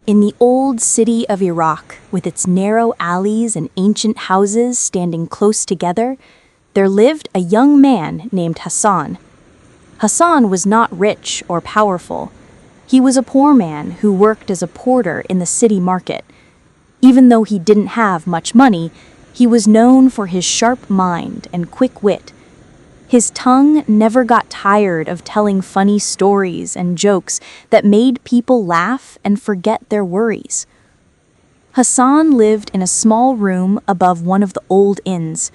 In the old city of Iraq, with its narrow alleys and ancient houses standing close together, there lived a young man named Hassan. Hassan was not rich or powerful. He was a poor man who worked as a porter in the city market. Even though he didn't have much money, he was known for his sharp mind and quick wit. His tongue never got tired of telling funny stories and jokes that made people laugh and forget their worries. Hassan lived in a small room above one of the old inns.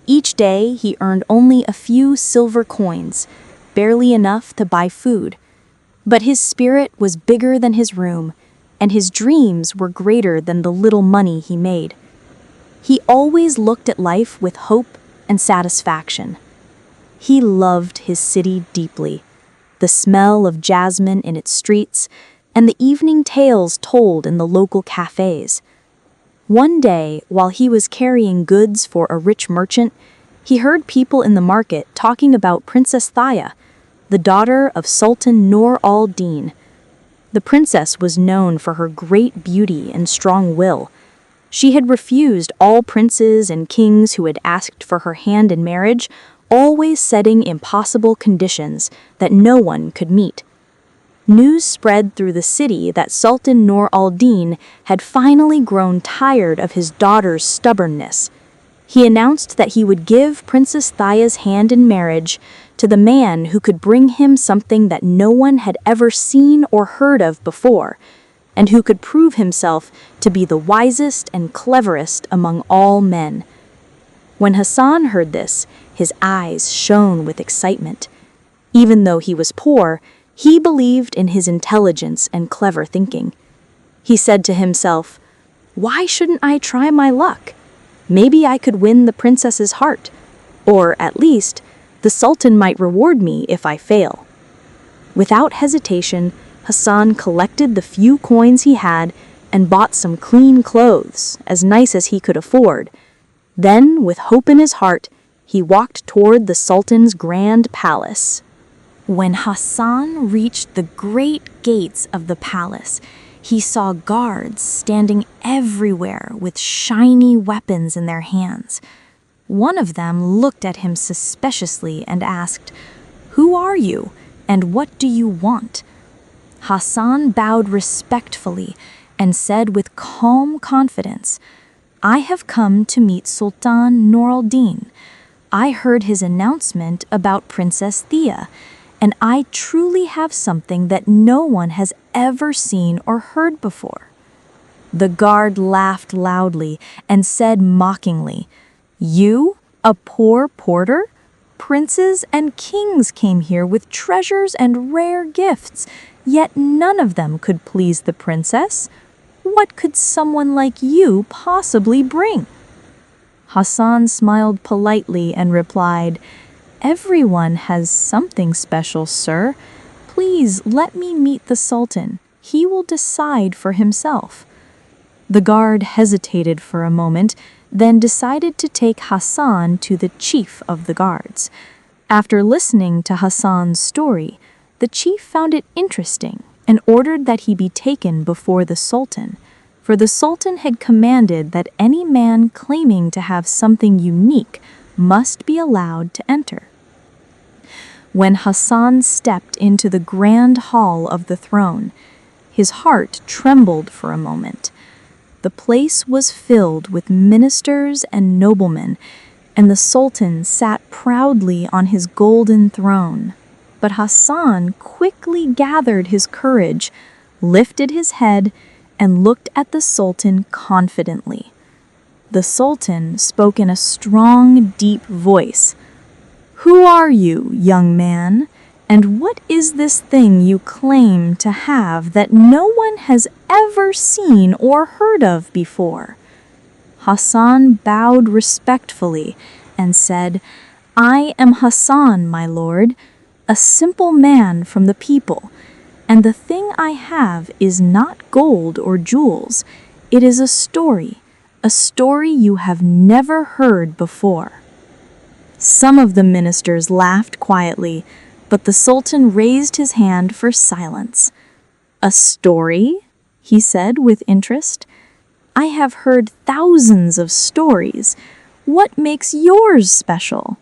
Each day he earned only a few silver coins, barely enough to buy food. But his spirit was bigger than his room, and his dreams were greater than the little money he made. He always looked at life with hope and satisfaction. He loved his city deeply, the smell of jasmine in its streets, and the evening tales told in the local cafes. One day, while he was carrying goods for a rich merchant, he heard people in the market talking about Princess Thiya, the daughter of Sultan Nur al-Din. The princess was known for her great beauty and strong will. She had refused all princes and kings who had asked for her hand in marriage, always setting impossible conditions that no one could meet. News spread through the city that Sultan Nur al-Din had finally grown tired of his daughter's stubbornness. He announced that he would give Princess Thiya's hand in marriage to the man who could bring him something that no one had ever seen or heard of before, and who could prove himself to be the wisest and cleverest among all men. When Hassan heard this, his eyes shone with excitement. Even though he was poor, he believed in his intelligence and clever thinking. He said to himself, "Why shouldn't I try my luck? Maybe I could win the princess's heart, or at least, the sultan might reward me if I fail." Without hesitation, Hassan collected the few coins he had and bought some clean clothes, as nice as he could afford. Then, with hope in his heart, he walked toward the sultan's grand palace. When Hassan reached the great gates of the palace, he saw guards standing everywhere with shiny weapons in their hands. One of them looked at him suspiciously and asked, "Who are you, and what do you want?" Hassan bowed respectfully and said with calm confidence, "I have come to meet Sultan Nur al-Din. I heard his announcement about Princess Thiya, and I truly have something that no one has ever seen or heard before." The guard laughed loudly and said mockingly, "You, a poor porter? Princes and kings came here with treasures and rare gifts, yet none of them could please the princess. What could someone like you possibly bring?" Hassan smiled politely and replied, "Everyone has something special, sir. Please let me meet the sultan. He will decide for himself." The guard hesitated for a moment, then decided to take Hassan to the chief of the guards. After listening to Hassan's story, the chief found it interesting and ordered that he be taken before the sultan, for the sultan had commanded that any man claiming to have something unique must be allowed to enter. When Hassan stepped into the grand hall of the throne, his heart trembled for a moment. The place was filled with ministers and noblemen, and the sultan sat proudly on his golden throne. But Hassan quickly gathered his courage, lifted his head, and looked at the sultan confidently. The sultan spoke in a strong, deep voice. "Who are you, young man? And what is this thing you claim to have that no one has ever seen or heard of before?" Hassan bowed respectfully and said, "I am Hassan, my lord, a simple man from the people, and the thing I have is not gold or jewels. It is a story you have never heard before." Some of the ministers laughed quietly, but the sultan raised his hand for silence. "A story?" he said with interest. "I have heard thousands of stories. What makes yours special?"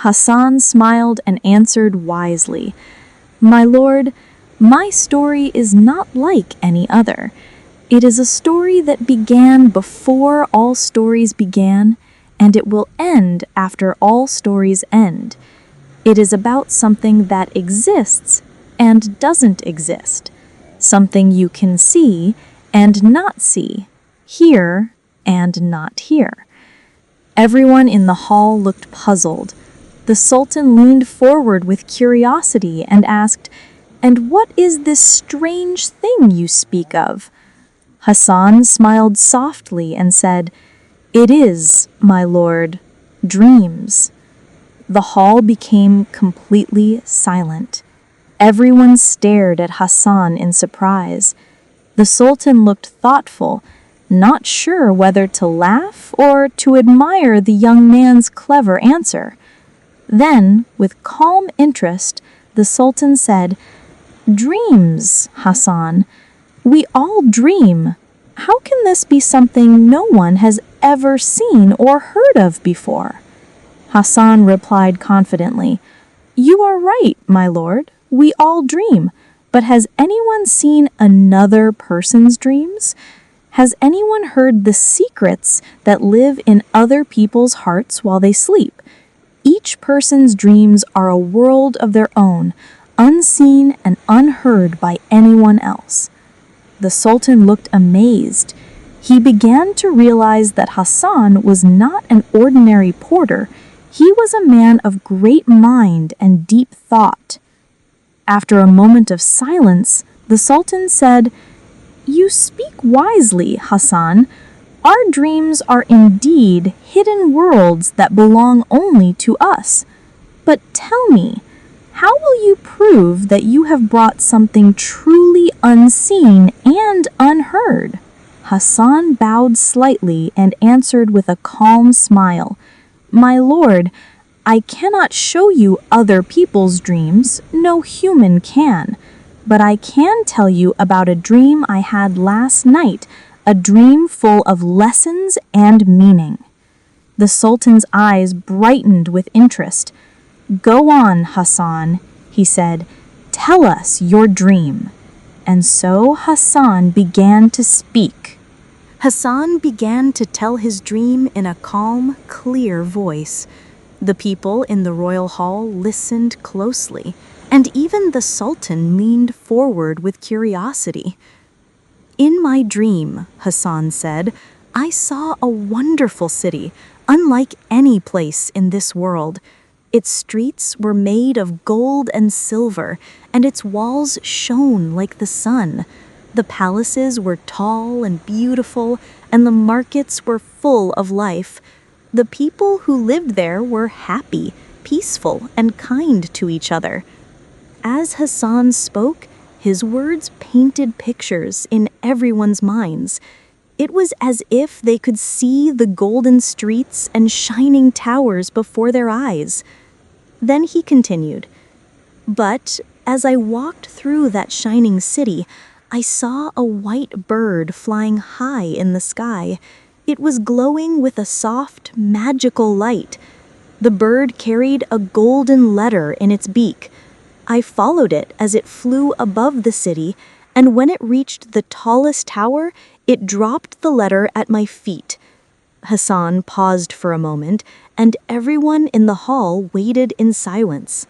Hassan smiled and answered wisely, "My lord, my story is not like any other. It is a story that began before all stories began, and it will end after all stories end. It is about something that exists and doesn't exist, something you can see and not see, hear and not hear." Everyone in the hall looked puzzled. The Sultan leaned forward with curiosity and asked, "And what is this strange thing you speak of?" Hassan smiled softly and said, "It is, my lord, dreams." The hall became completely silent. Everyone stared at Hassan in surprise. The Sultan looked thoughtful, not sure whether to laugh or to admire the young man's clever answer. Then, with calm interest, the Sultan said, "Dreams, Hassan. We all dream. How can this be something no one has ever seen or heard of before?" Hassan replied confidently, "You are right, my lord. We all dream. But has anyone seen another person's dreams? Has anyone heard the secrets that live in other people's hearts while they sleep? Each person's dreams are a world of their own, unseen and unheard by anyone else." The Sultan looked amazed. He began to realize that Hassan was not an ordinary porter. He was a man of great mind and deep thought. After a moment of silence, the Sultan said, "You speak wisely, Hassan. Our dreams are indeed hidden worlds that belong only to us. But tell me, how will you prove that you have brought something truly unseen and unheard?" Hassan bowed slightly and answered with a calm smile, "My lord, I cannot show you other people's dreams. No human can. But I can tell you about a dream I had last night, a dream full of lessons and meaning." The Sultan's eyes brightened with interest. "Go on, Hassan," he said. "Tell us your dream." And so Hassan began to speak. Hassan began to tell his dream in a calm, clear voice. The people in the royal hall listened closely, and even the Sultan leaned forward with curiosity. "In my dream," Hassan said, "I saw a wonderful city, unlike any place in this world. Its streets were made of gold and silver, and its walls shone like the sun. The palaces were tall and beautiful, and the markets were full of life. The people who lived there were happy, peaceful, and kind to each other." As Hassan spoke, his words painted pictures in everyone's minds. It was as if they could see the golden streets and shining towers before their eyes. Then he continued, "But as I walked through that shining city, I saw a white bird flying high in the sky. It was glowing with a soft, magical light. The bird carried a golden letter in its beak. I followed it as it flew above the city, and when it reached the tallest tower, it dropped the letter at my feet." Hassan paused for a moment, and everyone in the hall waited in silence.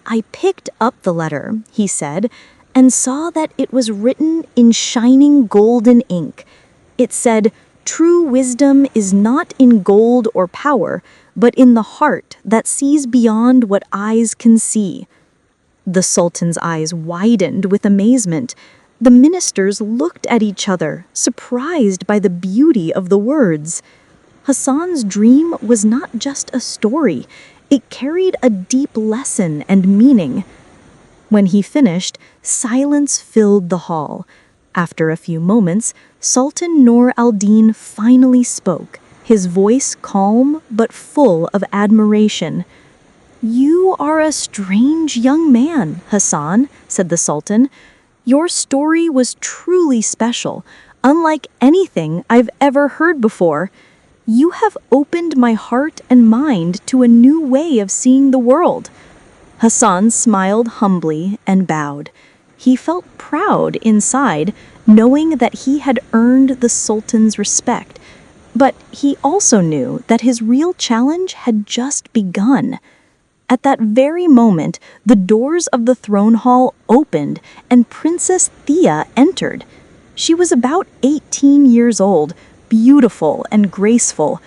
"I picked up the letter," he said, "and saw that it was written in shining golden ink. It said, 'True wisdom is not in gold or power, but in the heart that sees beyond what eyes can see.'" The Sultan's eyes widened with amazement. The ministers looked at each other, surprised by the beauty of the words. Hassan's dream was not just a story. It carried a deep lesson and meaning. When he finished, silence filled the hall. After a few moments, Sultan Nur al-Din finally spoke, his voice calm but full of admiration. "You are a strange young man, Hassan," said the Sultan. Your story was truly special, unlike anything I've ever heard before. You have opened my heart and mind to a new way of seeing the world." Hassan smiled humbly and bowed. He felt proud inside, knowing that he had earned the Sultan's respect. But he also knew that his real challenge had just begun. At that very moment, the doors of the throne hall opened and Princess Thiya entered. She was about 18 years old, beautiful and graceful.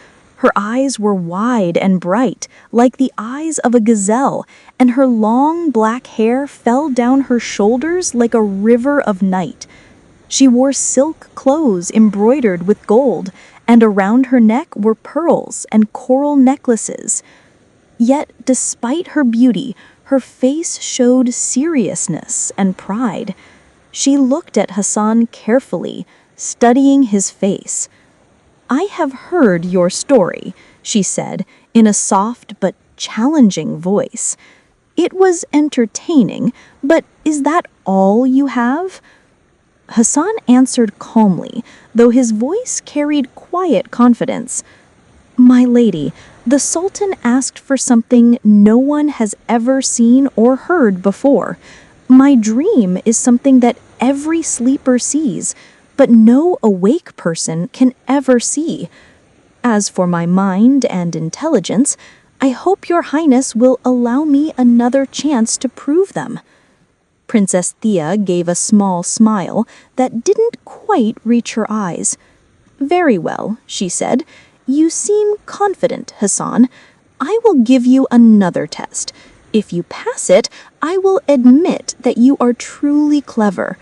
Her eyes were wide and bright, like the eyes of a gazelle, and her long black hair fell down her shoulders like a river of night. She wore silk clothes embroidered with gold, and around her neck were pearls and coral necklaces. Yet, despite her beauty, her face showed seriousness and pride. She looked at Hassan carefully, studying his face. "I have heard your story," she said, in a soft but challenging voice. "It was entertaining, but is that all you have?" Hassan answered calmly, though his voice carried quiet confidence. "My lady, the Sultan asked for something no one has ever seen or heard before. My dream is something that every sleeper sees, but no awake person can ever see. As for my mind and intelligence, I hope your highness will allow me another chance to prove them." Princess Thiya gave a small smile that didn't quite reach her eyes. "Very well," she said. "You seem confident, Hassan. I will give you another test. If you pass it, I will admit that you are truly clever."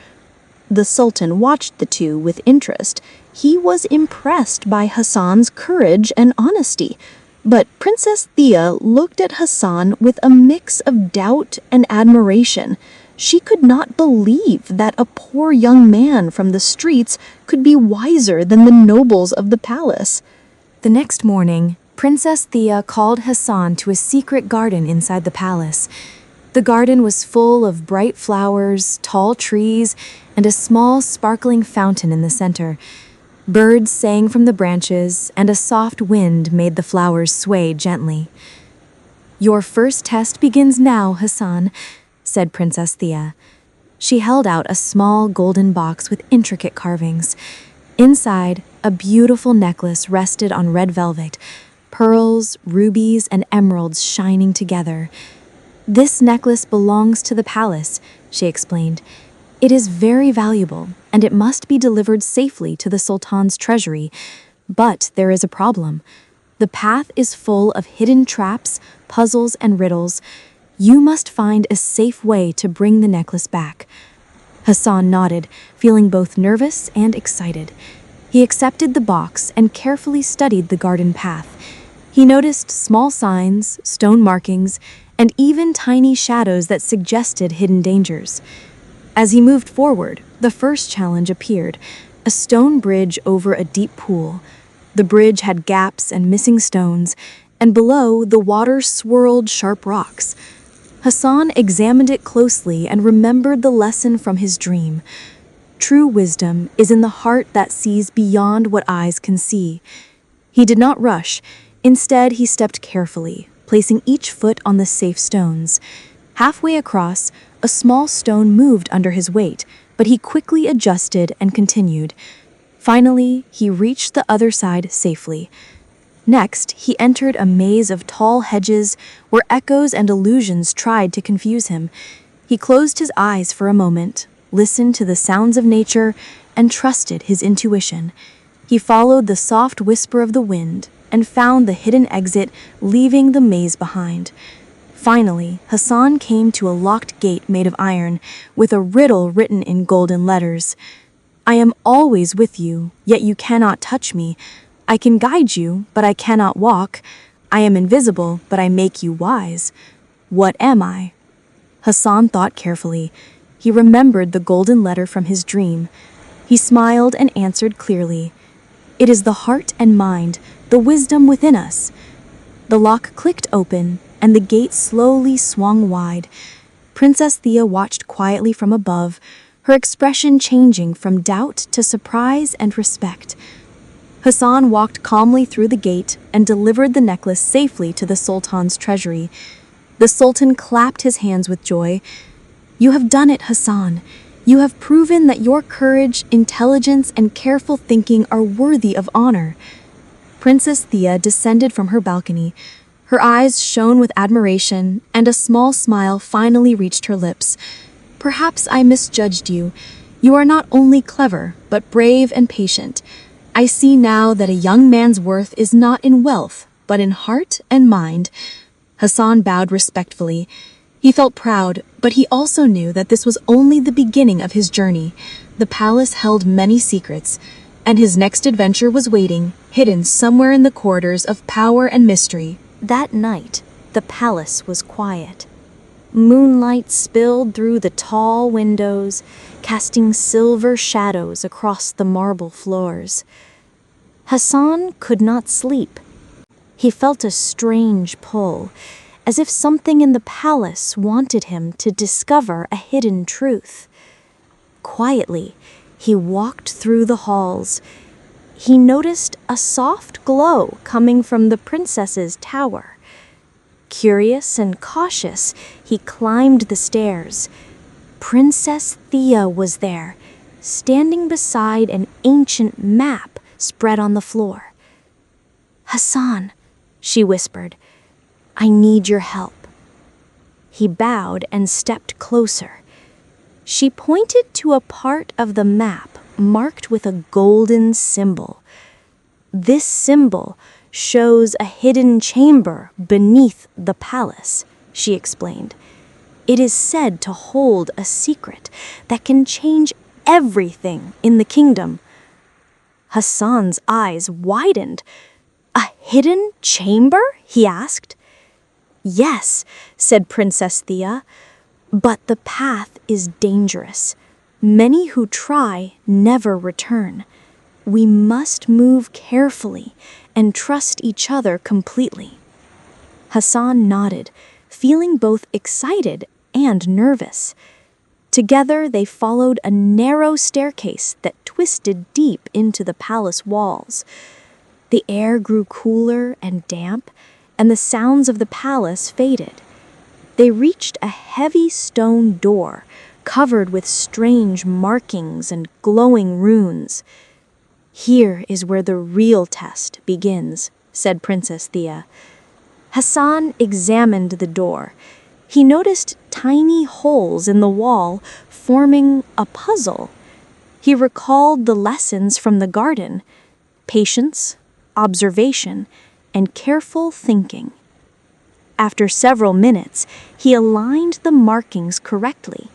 The Sultan watched the two with interest. He was impressed by Hassan's courage and honesty. But Princess Thiya looked at Hassan with a mix of doubt and admiration. She could not believe that a poor young man from the streets could be wiser than the nobles of the palace. The next morning, Princess Thiya called Hassan to a secret garden inside the palace. The garden was full of bright flowers, tall trees, and a small sparkling fountain in the center. Birds sang from the branches, and a soft wind made the flowers sway gently. "Your first test begins now, Hassan," said Princess Thiya. She held out a small golden box with intricate carvings. Inside, a beautiful necklace rested on red velvet, pearls, rubies, and emeralds shining together. "This necklace belongs to the palace," she explained. "It is very valuable, and it must be delivered safely to the Sultan's treasury. But there is a problem. The path is full of hidden traps, puzzles, and riddles. You must find a safe way to bring the necklace back." Hassan nodded, feeling both nervous and excited. He accepted the box and carefully studied the garden path. He noticed small signs, stone markings, and even tiny shadows that suggested hidden dangers. As he moved forward, the first challenge appeared, a stone bridge over a deep pool. The bridge had gaps and missing stones, and below, the water swirled sharp rocks. Hassan examined it closely and remembered the lesson from his dream. True wisdom is in the heart that sees beyond what eyes can see. He did not rush. Instead, he stepped carefully, placing each foot on the safe stones. Halfway across, a small stone moved under his weight, but he quickly adjusted and continued. Finally, he reached the other side safely. Next, he entered a maze of tall hedges where echoes and illusions tried to confuse him. He closed his eyes for a moment, listened to the sounds of nature, and trusted his intuition. He followed the soft whisper of the wind and found the hidden exit, leaving the maze behind. Finally, Hassan came to a locked gate made of iron, with a riddle written in golden letters. "I am always with you, yet you cannot touch me. I can guide you, but I cannot walk. I am invisible, but I make you wise. What am I?" Hassan thought carefully. He remembered the golden letter from his dream. He smiled and answered clearly. "It is the heart and mind, the wisdom within us." The lock clicked open, and the gate slowly swung wide. Princess Thiya watched quietly from above, her expression changing from doubt to surprise and respect. Hassan walked calmly through the gate and delivered the necklace safely to the Sultan's treasury. The Sultan clapped his hands with joy. "You have done it, Hassan. You have proven that your courage, intelligence, and careful thinking are worthy of honor." Princess Thiya descended from her balcony. Her eyes shone with admiration, and a small smile finally reached her lips. "Perhaps I misjudged you. You are not only clever, but brave and patient. I see now that a young man's worth is not in wealth, but in heart and mind." Hassan bowed respectfully. He felt proud, but he also knew that this was only the beginning of his journey. The palace held many secrets, and his next adventure was waiting, hidden somewhere in the corridors of power and mystery. That night, the palace was quiet. Moonlight spilled through the tall windows, casting silver shadows across the marble floors. Hassan could not sleep. He felt a strange pull, as if something in the palace wanted him to discover a hidden truth. Quietly, he walked through the halls. He noticed a soft glow coming from the princess's tower. Curious and cautious, he climbed the stairs. Princess Thiya was there, standing beside an ancient map spread on the floor. "Hassan," she whispered, "I need your help." He bowed and stepped closer. She pointed to a part of the map marked with a golden symbol. This symbol shows a hidden chamber beneath the palace, she explained. It is said to hold a secret that can change everything in the kingdom. Hassan's eyes widened. "A hidden chamber?" he asked. "Yes," said Princess Thiya, "but the path is dangerous. Many who try never return. We must move carefully and trust each other completely." Hassan nodded, feeling both excited and nervous. Together they followed a narrow staircase that twisted deep into the palace walls. The air grew cooler and damp, and the sounds of the palace faded. They reached a heavy stone door, covered with strange markings and glowing runes. "Here is where the real test begins," said Princess Thiya. Hassan examined the door. He noticed tiny holes in the wall forming a puzzle. He recalled the lessons from the garden: patience, observation, and careful thinking. After several minutes, he aligned the markings correctly.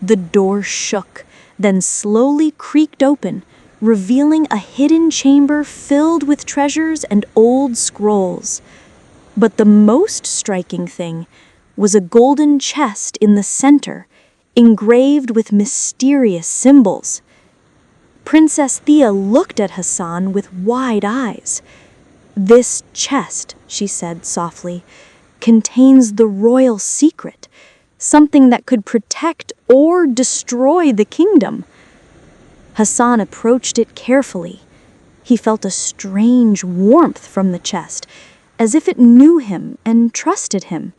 The door shook, then slowly creaked open, revealing a hidden chamber filled with treasures and old scrolls. But the most striking thing was a golden chest in the center, engraved with mysterious symbols. Princess Thiya looked at Hassan with wide eyes. "This chest," she said softly, "contains the royal secret, something that could protect or destroy the kingdom." Hassan approached it carefully. He felt a strange warmth from the chest, as if it knew him and trusted him.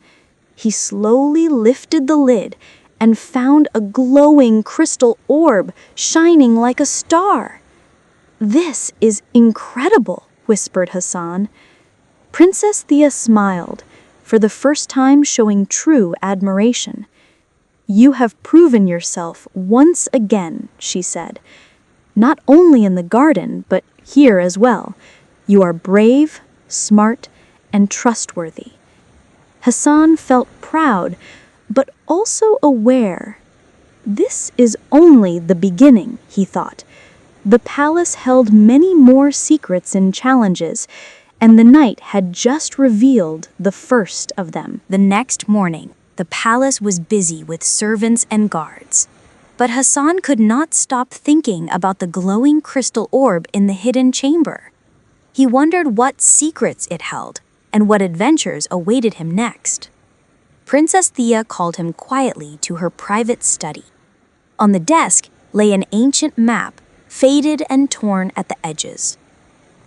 He slowly lifted the lid and found a glowing crystal orb shining like a star. "This is incredible," whispered Hassan. Princess Thiya smiled, for the first time showing true admiration. "You have proven yourself once again," she said. "Not only in the garden, but here as well. You are brave, smart, and trustworthy." Hassan felt proud, but also aware. This is only the beginning, he thought. The palace held many more secrets and challenges, and the night had just revealed the first of them. The next morning, the palace was busy with servants and guards. But Hassan could not stop thinking about the glowing crystal orb in the hidden chamber. He wondered what secrets it held and what adventures awaited him next. Princess Thiya called him quietly to her private study. On the desk lay an ancient map, faded and torn at the edges.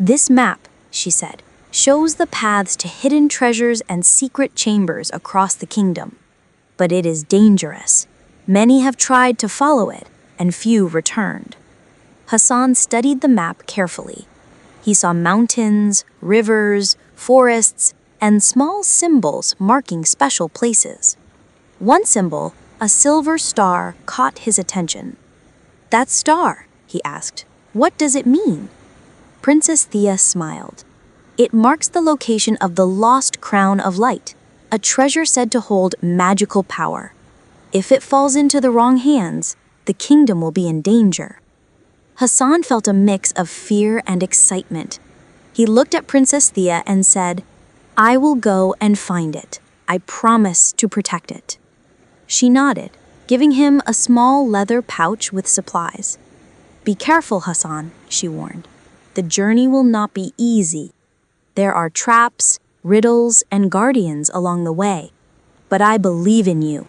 "This map," she said, "shows the paths to hidden treasures and secret chambers across the kingdom. But it is dangerous. Many have tried to follow it, and few returned." Hassan studied the map carefully. He saw mountains, rivers, forests, and small symbols marking special places. One symbol, a silver star, caught his attention. "That star," he asked, "what does it mean?" Princess Thiya smiled. "It marks the location of the lost crown of light, a treasure said to hold magical power. If it falls into the wrong hands, the kingdom will be in danger." Hassan felt a mix of fear and excitement. He looked at Princess Thiya and said, "I will go and find it. I promise to protect it." She nodded, giving him a small leather pouch with supplies. "Be careful, Hassan," she warned. "The journey will not be easy. There are traps, riddles, and guardians along the way. But I believe in you."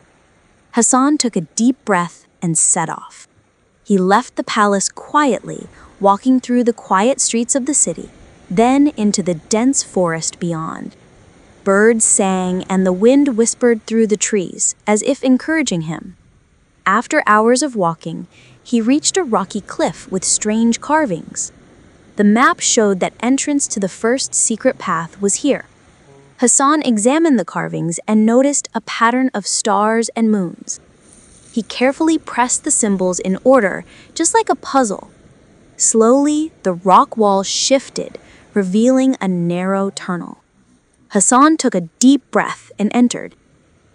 Hassan took a deep breath and set off. He left the palace quietly, walking through the quiet streets of the city, then into the dense forest beyond. Birds sang and the wind whispered through the trees, as if encouraging him. After hours of walking, he reached a rocky cliff with strange carvings. The map showed that entrance to the first secret path was here. Hassan examined the carvings and noticed a pattern of stars and moons. He carefully pressed the symbols in order, just like a puzzle. Slowly, the rock wall shifted, revealing a narrow tunnel. Hassan took a deep breath and entered.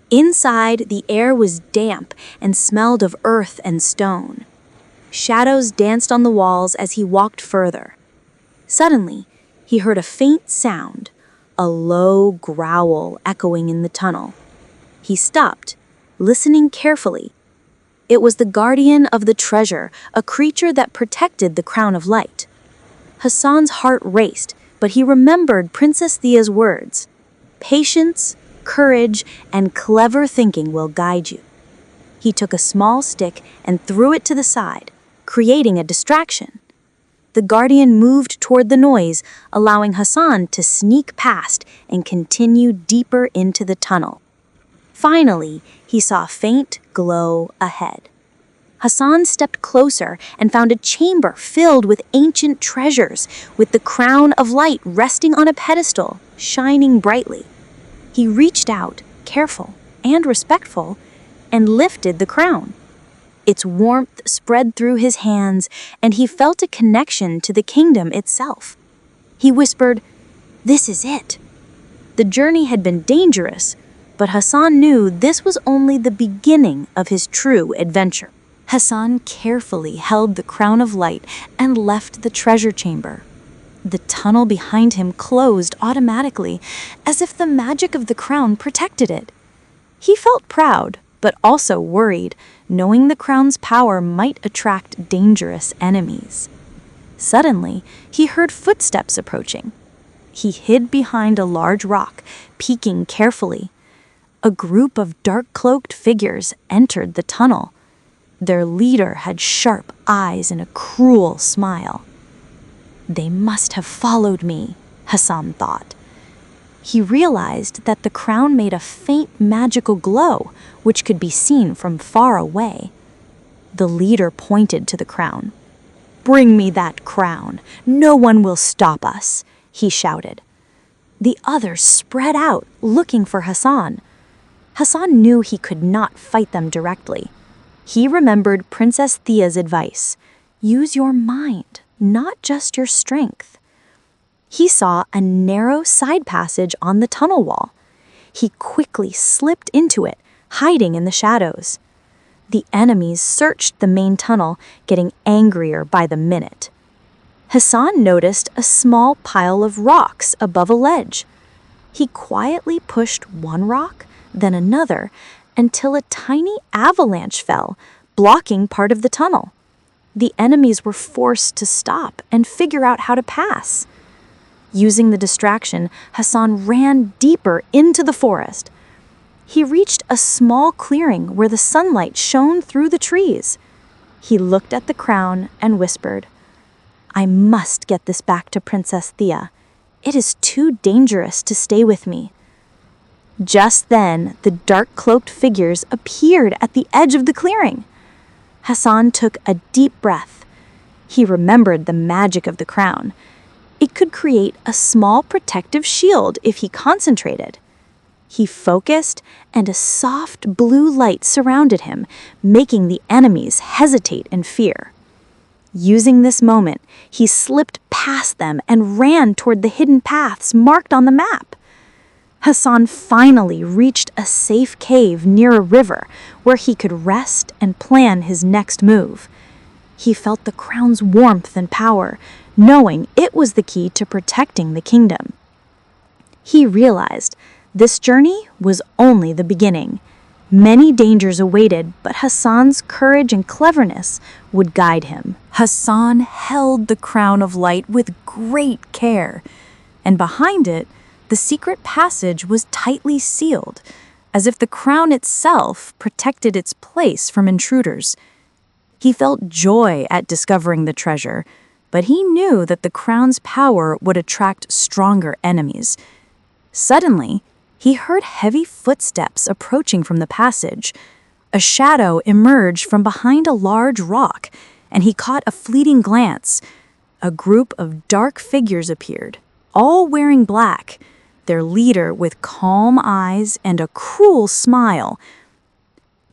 Inside, the air was damp and smelled of earth and stone. Shadows danced on the walls as he walked further. Suddenly, he heard a faint sound, a low growl echoing in the tunnel. He stopped, listening carefully. It was the guardian of the treasure, a creature that protected the crown of light. Hassan's heart raced, but he remembered Princess Thiya's words. "Patience, courage, and clever thinking will guide you." He took a small stick and threw it to the side, creating a distraction. The guardian moved toward the noise, allowing Hassan to sneak past and continue deeper into the tunnel. Finally, he saw a faint glow ahead. Hassan stepped closer and found a chamber filled with ancient treasures, with the crown of light resting on a pedestal, shining brightly. He reached out, careful and respectful, and lifted the crown. Its warmth spread through his hands, and he felt a connection to the kingdom itself. He whispered, "This is it." The journey had been dangerous, but Hassan knew this was only the beginning of his true adventure. Hassan carefully held the crown of light and left the treasure chamber. The tunnel behind him closed automatically, as if the magic of the crown protected it. He felt proud, but also worried, knowing the crown's power might attract dangerous enemies. Suddenly, he heard footsteps approaching. He hid behind a large rock, peeking carefully. A group of dark-cloaked figures entered the tunnel. Their leader had sharp eyes and a cruel smile. "They must have followed me," Hassan thought. He realized that the crown made a faint magical glow, which could be seen from far away. The leader pointed to the crown. "Bring me that crown. No one will stop us," he shouted. The others spread out, looking for Hassan. Hassan knew he could not fight them directly. He remembered Princess Thiya's advice: use your mind, not just your strength. He saw a narrow side passage on the tunnel wall. He quickly slipped into it, hiding in the shadows. The enemies searched the main tunnel, getting angrier by the minute. Hassan noticed a small pile of rocks above a ledge. He quietly pushed one rock, then another, until a tiny avalanche fell, blocking part of the tunnel. The enemies were forced to stop and figure out how to pass. Using the distraction, Hassan ran deeper into the forest. He reached a small clearing where the sunlight shone through the trees. He looked at the crown and whispered, "I must get this back to Princess Thiya. It is too dangerous to stay with me." Just then, the dark-cloaked figures appeared at the edge of the clearing. Hassan took a deep breath. He remembered the magic of the crown. It could create a small protective shield if he concentrated. He focused, and a soft blue light surrounded him, making the enemies hesitate in fear. Using this moment, he slipped past them and ran toward the hidden paths marked on the map. Hassan finally reached a safe cave near a river where he could rest and plan his next move. He felt the crown's warmth and power, knowing it was the key to protecting the kingdom. He realized this journey was only the beginning. Many dangers awaited, but Hassan's courage and cleverness would guide him. Hassan held the crown of light with great care, and behind it, the secret passage was tightly sealed, as if the crown itself protected its place from intruders. He felt joy at discovering the treasure, but he knew that the crown's power would attract stronger enemies. Suddenly, he heard heavy footsteps approaching from the passage. A shadow emerged from behind a large rock, and he caught a fleeting glance. A group of dark figures appeared, all wearing black, their leader with calm eyes and a cruel smile.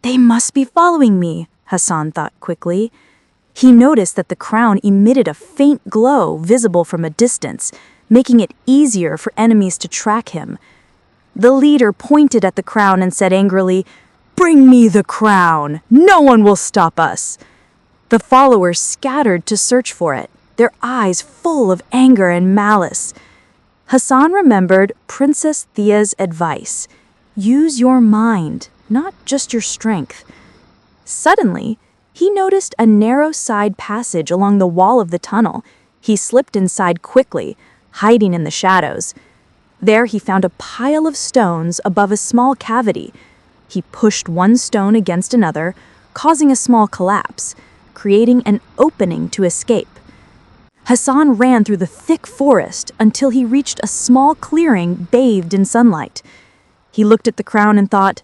"They must be following me," Hassan thought quickly. He noticed that the crown emitted a faint glow visible from a distance, making it easier for enemies to track him. The leader pointed at the crown and said angrily, "Bring me the crown! No one will stop us!" The followers scattered to search for it, their eyes full of anger and malice. Hassan remembered Princess Thiya's advice: use your mind, not just your strength. Suddenly, he noticed a narrow side passage along the wall of the tunnel. He slipped inside quickly, hiding in the shadows. There he found a pile of stones above a small cavity. He pushed one stone against another, causing a small collapse, creating an opening to escape. Hassan ran through the thick forest until he reached a small clearing bathed in sunlight. He looked at the crown and thought,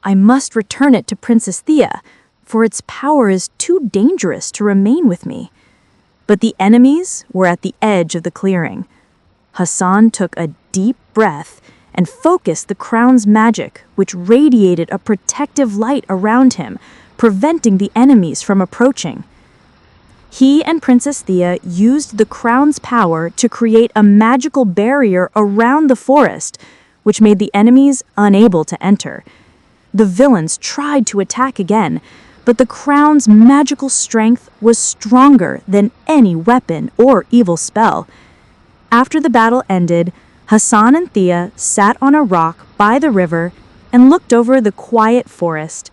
"I must return it to Princess Thiya, for its power is too dangerous to remain with me." But the enemies were at the edge of the clearing. Hassan took a deep breath and focused the crown's magic, which radiated a protective light around him, preventing the enemies from approaching. He and Princess Thiya used the crown's power to create a magical barrier around the forest, which made the enemies unable to enter. The villains tried to attack again, but the crown's magical strength was stronger than any weapon or evil spell. After the battle ended, Hassan and Thiya sat on a rock by the river and looked over the quiet forest.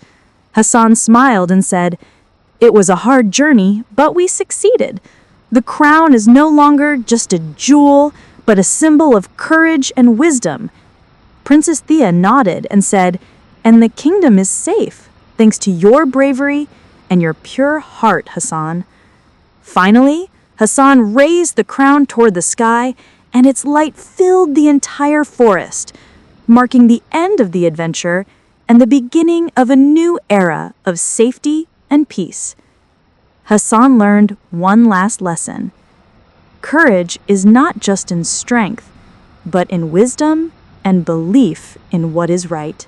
Hassan smiled and said, "It was a hard journey, but we succeeded. The crown is no longer just a jewel, but a symbol of courage and wisdom." Princess Thiya nodded and said, "And the kingdom is safe, thanks to your bravery and your pure heart, Hassan." Finally, Hassan raised the crown toward the sky, and its light filled the entire forest, marking the end of the adventure and the beginning of a new era of safety and peace. Hassan learned one last lesson. Courage is not just in strength, but in wisdom and belief in what is right.